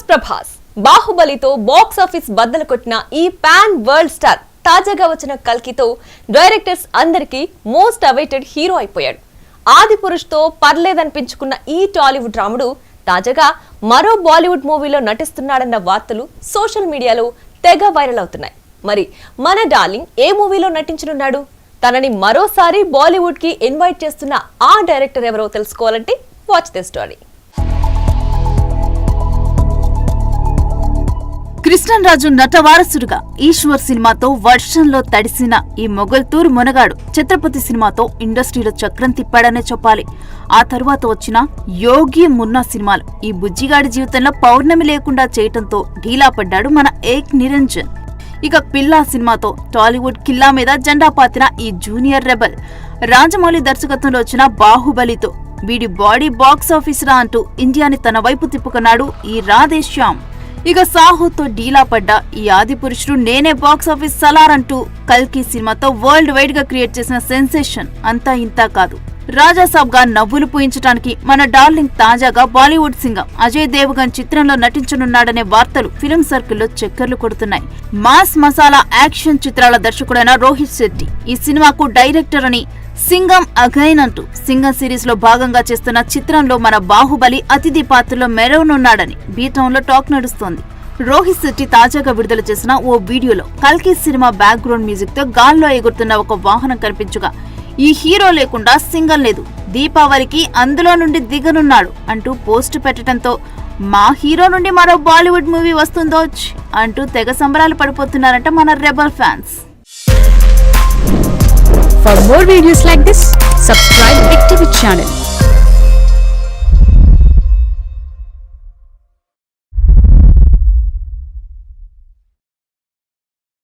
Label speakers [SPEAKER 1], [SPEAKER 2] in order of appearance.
[SPEAKER 1] Prabhas బాహుబలితో box office బద్దలు కొట్టిన ఈ పాన్ వరల్డ్ స్టార్ తాజాగా వచ్చిన కల్కితో డైరెక్టర్స్ అందరికీ మోస్ట్ అవైటెడ్ హీరో అయిపోయాడు. ఆది పురుష్ తో పర్లేదనిపించుకున్న ఈ టాలీవుడ్ రాముడు తాజాగా మరో బాలీవుడ్ మూవీలో నటిస్తున్నాడన్న వార్తలు సోషల్ మీడియాలో తెగ వైరల్ అవుతున్నాయి. మరి మన డార్లింగ్ ఏ మూవీలో నటించనున్నాడు? తనని మరోసారి బాలీవుడ్ కి ఇన్వైట్ చేస్తున్న ఆ డైరెక్టర్ ఎవరో తెలుసుకోవాలంటే వాచ్ ది స్టోరీ.
[SPEAKER 2] కృష్ణరాజు నటవారసుడుగా ఈశ్వర్ సినిమాతో వర్షంలో తడిసిన ఈ మొగల్తూర్ మునగాడు ఛత్రపతి సినిమాతో ఇండస్ట్రీలో చక్రం తిప్పాడనే చెప్పాలి. ఆ తరువాత వచ్చిన యోగి మున్నా సినిమాలు ఈ బుజ్జిగాడి జీవితంలో పౌర్ణమి లేకుండా చేయటంతో ఢీలా పడ్డాడు మన ఏక్ నిరంజన్. ఇక పిల్లా సినిమాతో టాలీవుడ్ కిల్లా మీద జెండా పాతిన ఈ జూనియర్ రెబల్ రాజమౌళి దర్శకత్వంలో వచ్చిన బాహుబలితో వీడి బాడీ బాక్స్ ఆఫీస్ రా అంటూ ఇండియాని తన వైపు తిప్పుకున్నాడు ఈ రాధేశ్యామ్. ఇక సాహోతో డీలా పడ్డ ఈ ఆది పురుషుడు నేనే బాక్స్ ఆఫీస్ సలార్ అంటూ కల్కి సినిమాతో వరల్డ్ వైడ్ గా క్రియేట్ చేసిన సెన్సేషన్ అంతా ఇంతా కాదు. రాజాసాబ్ గా నవ్వులు పూయించడానికి మన డార్లింగ్ తాజాగా బాలీవుడ్ సింగం అజయ్ దేవగన్ చిత్రంలో నటించనున్నాడనే వార్తలు ఫిలిం సర్కిల్లో చక్కర్లు కొడుతున్నాయి. మాస్ మసాలా యాక్షన్ చిత్రాల దర్శకుడైన రోహిత్ శెట్టి ఈ సినిమాకు డైరెక్టర్ అని, సింగం అగైన్ అంటూ సింగం సిరీస్ లో భాగంగా చేస్తున్న చిత్రంలో మన బాహుబలి అతిథి పాత్రలో మెరవనున్నాడని బీటౌన్ లో టాక్ నడుస్తోంది. రోహిత్ శెట్టి తాజాగా విడుదల చేసిన ఓ వీడియోలో కల్కి సినిమా బ్యాక్గ్రౌండ్ మ్యూజిక్ తో గాల్లో ఎగురుతున్న ఒక వాహనం కనిపించగా ఈ హీరో లేకుండా సింగం లేదు, దీపావళికి అందులో నుండి దిగనున్నాడు అంటూ పోస్ట్ పెట్టడంతో మా హీరో నుండి మరో బాలీవుడ్ మూవీ వస్తుందో అంటూ తెగ సంబరాలు పడిపోతున్నారంట మన rebel fans.
[SPEAKER 3] For more videos like this, subscribe Big TV channel.